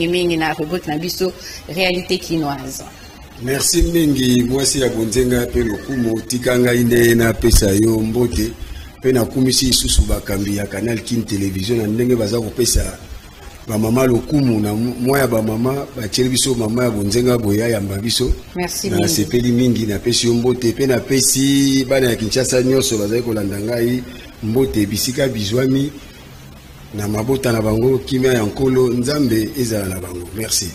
mingi na rubrique na biso réalité quinoise. Merci mingi mwasi ya bonzenga pe lokumu tikanga inde na pesa yo mbote pe na kumisi isusu bakambi ya Canal Kin Télévision na ndenge baza kopesa ba mama lokumu na moya ba mama ba biso mama ya bonzenga boya ya mbabiso. Merci na sepeli mingi na pesi yo mbote pe na pesi bana ya Kinshasa nyoso bazali kolanda ngai mbote bisika bizwami na mabota na bango kimia ya nkolo nzambe ezala na bango. Merci.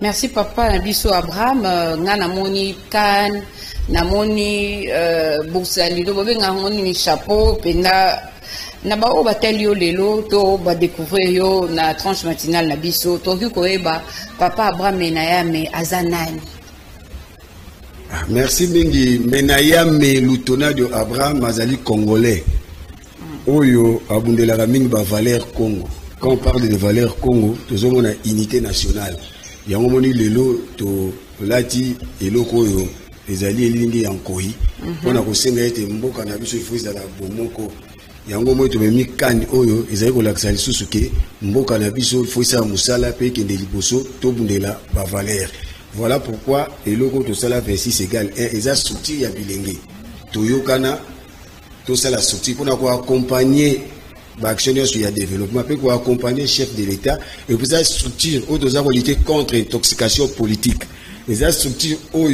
Merci papa na biso Abraham nga namoni kan namoni boursali do bobenga ngoni ni chapeau penda na ba o bateli yo lelo to ba découvrir yo na tranche matinale na biso to ko eba papa Abraham Menayame azanani. Merci mingi. Menayame Lutonado Abraham azali congolais oyo abundelaka mingi ba valeur Congo. Quand on parle de valeur Congo tozomona unité nationale. Yango moni lelo to lati eloko oyo ezali elingi yankoi pona kosenga ete mboka na biso ifo ezala bomoko yango moi to memi kani oyo ezali kolakisa lisusu ke mboka na biso ifo esala musala pe kende liboso to bundela ba valeur. Voilà pourquoi eloko to sala 26 égale 1 eza structure ya bilenge toyokana to sala structure pona ko accompagner actionnaire sur le développement, pour accompagner le chef de l'État et pour cette structure où nous avons lutter contre l'intoxication politique. Et cette structure où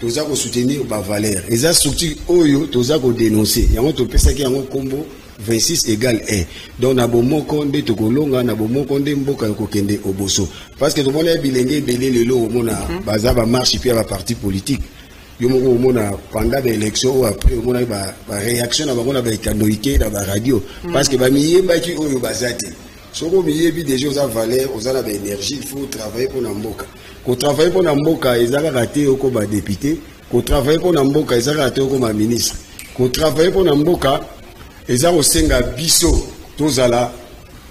nous avons soutenir les valeurs. Et cette structure où nous avons dénoncé. Il y a un peu qui a un combo 26 égale 1. Donc, nous avons un conde Tokolonga, nous avons un conde Mboka Kokende Oboso. Parce que tout le monde est bilingue, belé le lot, on a bazaba marche puis à la parti politique. Pendant l'élection ou après on a ba réaction on a ba kanoïke dans la radio parce que ba miye ba ki oyo bazate soko miye bi déjà aux valeur aux la énergie il faut travailler pour namboka ko travailler pour namboka ezaka raté oko ba député ko travailler pour namboka ezaka raté oko ba ministre ko travailler pour namboka ezaka osenga biso tozala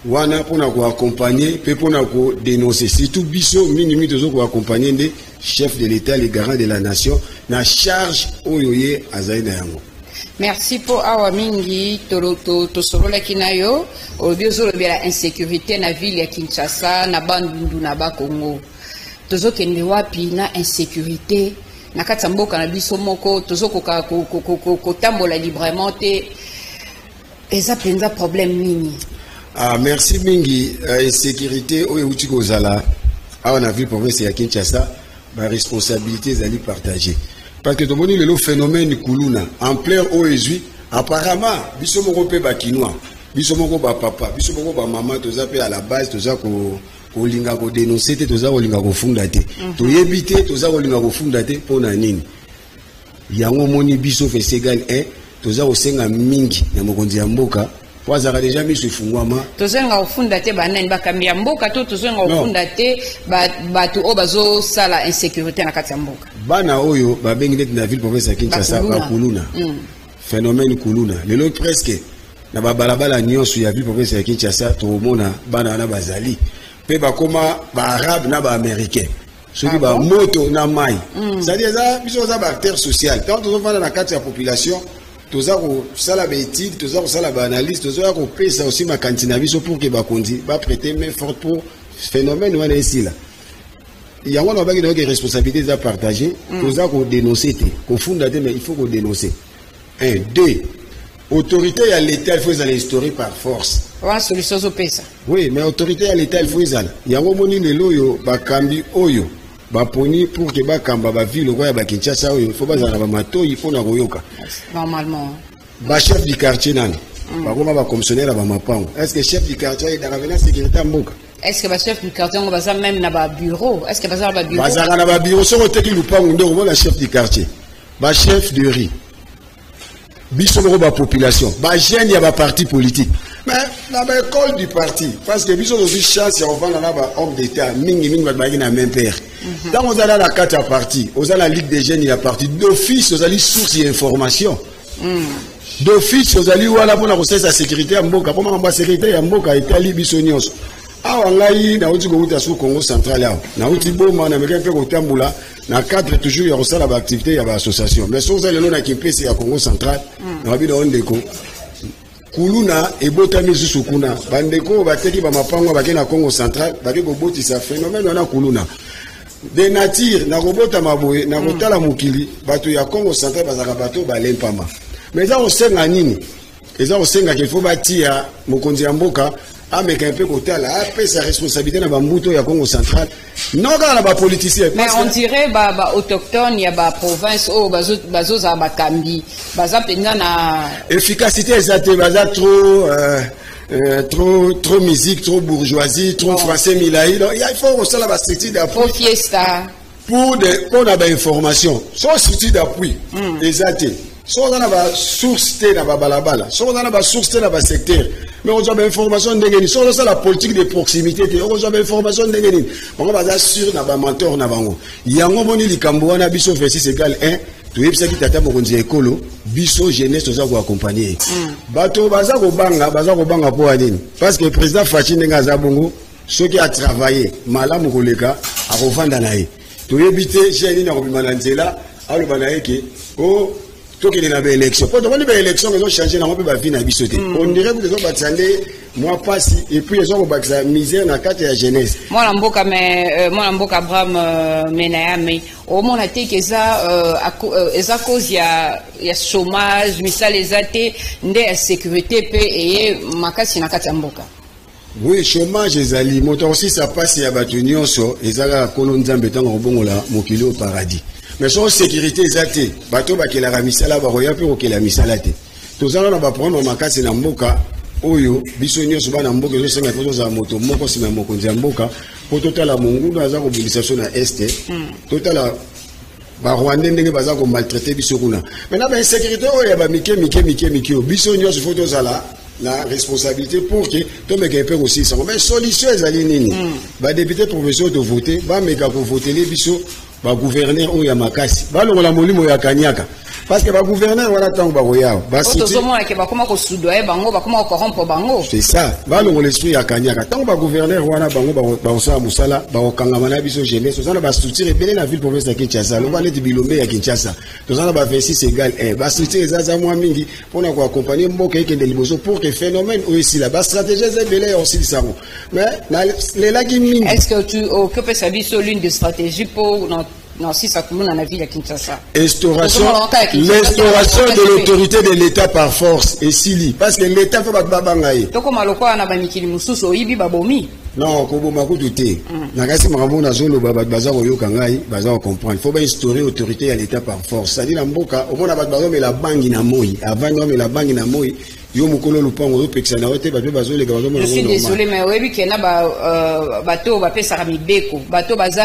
wana pona ko accompagner pe pona ko dénoncer surtout biso minimi tozo ko accompagner des chef de l'État les garants de la nation na charge oyoye azaina yango. Merci pour awa mingi to sorola kinayo obiozo la insécurité na ville ya Kinshasa na bandundu na ba Congo tozo kende wapi na insécurité na kati mboka na biso moko tozo ko tambola librement te eza penza problème nini. Ah merci mingi insécurité oyo uti kozala awa na ville province ya Kinshasa ma responsabilité est partagée. Parce que tout le monde le phénomène Kuluna en plein OESU apparemment biso moko pe ba kinois biso moko ba papa biso moko ba maman toza pe à la base toza ko linga ko dénoncer te toza ko linga ko funda te to yebite toza ko linga ko funda te pona nini yango moni biso fe segal 1 toza ko senga mingi na mokonzi ya mboka wazaka déjà mis sur fungwama tozenga ofunda te banani bakambi ya mboka to tozenga ofunda te batu o bazo sala insécurité na kati ya mboka bana oyo babengi net na ville province ya Kinshasa bakuluna phénomène kuluna lelo presque na balabala nyonso ya ville province ya Kinshasa to mona bana na bazali pe bakoma ba arabe na ba américain soki ba moto na mai c'est-à-dire ça biso za ba acteur social quand on va dans la carte de la population toza ko sala ba étude toza ko sala ba analyse toza ko pesa aussi ma cantina biso pour que ba kondi ba prêter main forte pour phénomène wana ici là il y a one obaki donc responsabilité à partager toza ko dénoncer te ko funda te mais il faut ko dénoncer 1 2 autorité à l'état il faut aller instaurer par force wa solution zo pesa oui mais autorité à l'état il faut izala yango moni lelo yo bakambi oyo baponi pour que bakamba ba ville ko ya ba Kinshasa oyo faut bazala ba matoyi pona koyoka normalement ba chef du quartier nani ba koma ba commissionnaire ba mapango est-ce que chef du quartier est dans la sécurité mboka est-ce que ba chef du quartier on baza même na ba bureau est-ce que baza ba bureau bazala na ba bureau so teki lupango ndoko la chef du quartier ba chef de riz biso ko ba population ba jeune ya ba parti politique mais dans l'école du parti parce que biso aussi chance ya ovanda na ba homme d'état mingi ba na même père dans on a la carte à parti on a la ligue des jeunes il y a parti d'office on a les sources d'information d'office on a li wala pour la sécurité ya mboka pour ma sécurité ya mboka etali biso nyonso awa ngai na uti ko uta su Congo central awa na uti boma na meka pe ko tambula na cadre toujours ya osala ba activité ya ba association mais so za lelo na kipesi ya Congo central na babi na ondeko kuluna ebotami zusu kuna bandeko bateki ba mapango bakena Congo central bakeko botisa phénomène wana kuluna de nature na robota maboye na kotala mokili bato ya Congo central bazaka bato balempama mais ça on senga nini eza osenga qu'il faut batia mokonzi ya mboka ameka mpe kotala apesa sa responsabilité na bambuto ya Congo central non kana ba politicien mais on dirait ba autochtone ya ba province o bazo za ba kambi baza penza na efficacité ezate baza trop musique, trop bourgeoisie, trop français milaï. Donc, il faut aussi la structure d'appui. Pour fiesta. Pour des informations. Soit structure d'appui. Exact. Soit on a une source dans la balabala. Soit on a une source dans le secteur. Mais on a une information de soit on a la politique de proximité. On a une information de on va assurer dans le mentor. Il y a un moment où il y a un biso versus égal 1. Tu es qui tata mokonzi ekolo biso jeunesse oza ko accompagner bato baza ko banga po adini parce que le président Fachi ndenga za bongo ceux qui a travaillé malamu koleka a kovanda na ye to yebite jeune na ko bimana nzela alo bana yeke o to ki na ba élection pour demander ba élection ils ont changé na mo ba vie na biso te on dirait que ils ont batandé moi passe et puis ils ont bakisa misère na carte ya jeunesse moi mboka Abraham menayame au moins a été que ça eza cause ya chômage misala ezate nde ya sécurité pe et makasi na kati ya mboka. Oui, chômage ezali moto aussi ça passe ya bato nyonso ezala kono nzambe tango bongola mokili au paradis mais son sécurité ezate bato bakela misala ba roya pe okela misala te tozala na ba prendre makasi na mboka oyo biso nyonso bana mboka zo senga foto za moto moko sima mokonzi ya mboka po totala mongulu aza ko mobilisation na este totala ba Rwandais ndenge baza ko maltraiter biso kuna maintenant ba insécurité oyo ba mike biso nyonso foto zala la responsabilité pour que to meka pe aussi ça mais solution ezali nini ba député provinciaux de voter ba meka ko voter les biso ba gouverneur oyo ya makasi ba longola molimo ya kanyaka parce que ba gouverneur wala tango ba roya ba soutien ba koma ko soudoyer bango ba koma ko corrompre bango c'est ça ba longola l'esprit ya kanyaka tango ba gouverneur wana bango ba osala musala ba okangama na biso jeunesse osana ba structure ebele na ville province ya Kinshasa lo bale Bilombe ya Kinshasa tosana ba 26 égal 1 ba structure ezaza mwa mingi pona ko accompagner mboka ekende liboso pour que phénomène aussi la ba stratégie ebele aussi sango mais les lagi mingi est-ce que tu occupes sa vie sur l'une des stratégies pour non, si ça commence dans la ville à Kinshasa. L'instauration de l'autorité de l'État par force et Sili. Parce que l'État fait pas de babangaï. Donc, comme alors quoi, on a banikili mususo ibi babomi. Non, kobo makutu te. Nakasi makambo na zolo baza koyo kangai, baza ko comprendre. Il faut pas instaurer autorité à l'État par force. Ça dit la mboka, au moins baza mais la bangi na moi. Avant mais la bangi na moi. Yo mukolo lupango yo pekisa na wote bato bazo lega bazo. Je suis désolé mais webi kena bato ba pesa mibeko, bato baza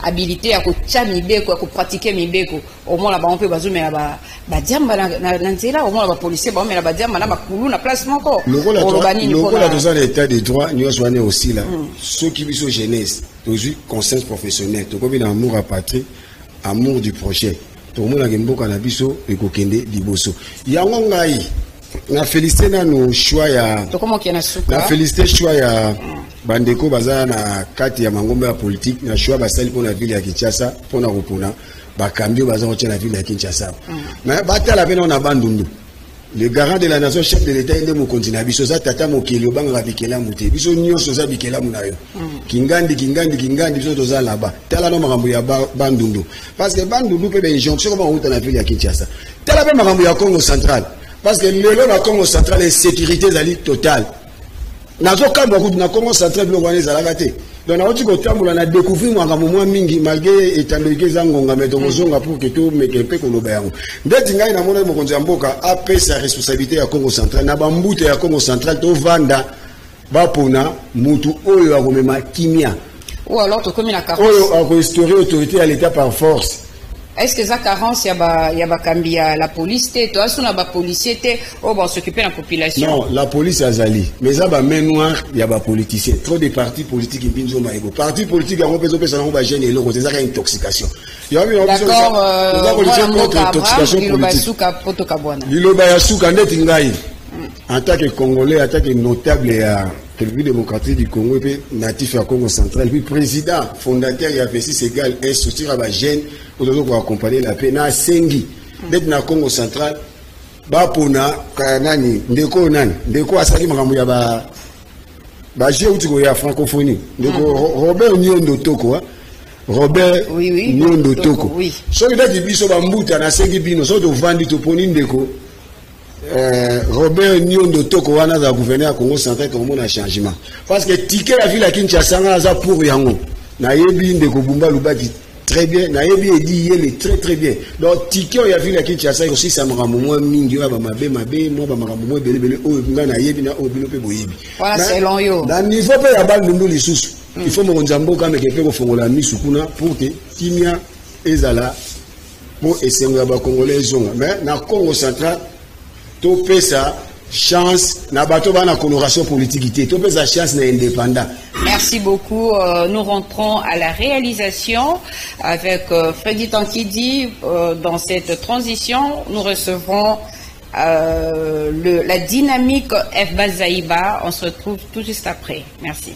habilité à ko tia mibeko, à ko pratiquer mibeko. Au moins là ba on peut bazo mais ba diamba na nzela au moins ba policier ba mais la ba diamba na ba kulu na place moko. Lokola dans l'état de droit nous soigner aussi là. Ceux qui biso jeunesse, toujours conscience professionnelle, to kobi na amour à patrie, amour du projet. To mo na gemboka na biso ekokende liboso. Yango ngai na félicité na no choix ya na félicité choix ya bandeko baza na kati ya mangombe ya politique na choix basali pour la ville ya Kinshasa pour na kopona bakambio baza ko tia na ville ya Kinshasa mais batala beno na bandundu le garant de la nation chef de l'état ende mo continue biso za tata mokeli obanga bikela muté biso nyonso za bikela munayo kingandi biso toza là-bas tala no makambo ya bandundu parce que bandundu pe injonction comme on na ville ya Kinshasa tala pe makambo ya Congo central. Parce que le la Congo central est sécurité totale. Nazo kamba ku na Congo central bilo wana ezalaka te. Donc na oti ko tambola na découvrir mwanga mwa mingi malgré etandike zangonga meto mozonga pour que tout mekepe ko loba yango. Ndeti ngai na mona mokonzi ya mboka AP sa responsabilité ya Congo central na bambute ya Congo central to vanda bapona mutu oyo akomema kimia. Ou alors to comme la carence. Oyo a restaurer autorité à l'état par force. Est-ce que ça carence y a kambi ya la police te toi sous na ba policier te on va s'occuper de la population. Non, la police azali mais ça ba main noire y a ba politicien trop de partis politiques impinzo maego parti politique en peso pesa na ba jeune et l'autre c'est ça intoxication. D'accord intoxication politique. Liloba ya suka ndeti ngai en tant que Congolais, en tant que notable à République démocratique du Congo et puis natif à Congo central, puis président fondateur il a fait 6 égal un soutien à la jeune pour accompagner la paix na Sengi d'être na Congo central bapona nani ndeko asali makambo ya ba jeutiko ya francophonie ndeko Robert Nyondo Toko Robert Nyondo Toko soki dati biso bambuta na sengi bino so to vandi to poni ndeko Robert Nyondo Toko wana za gouverneur ya Congo central comme on a changement parce que ticket la ville à Kinshasa za pour yango na yebi ndeko Bumba Lubaki très bien na yebi edi yele très bien donc ticket ya ville à Kinshasa aussi ça mara moins mingi ba mabe mo ba mara moins belé o nga na yebi na o bino pe boyebi voilà selon yo na niveau pe ya bal ndu lisusu il faut mo nzambo quand même que ko fongola misu kuna pour que timia ezala pour esenga ba congolais zonga mais na Congo central to pesa chance na bato bana coloration politique to pesa chance na indépendant. Merci beaucoup. Nous rentrons à la réalisation avec Freddy Tankidi. Dans cette transition, nous recevons la dynamique F. Bazaïba. On se retrouve tout juste après. Merci.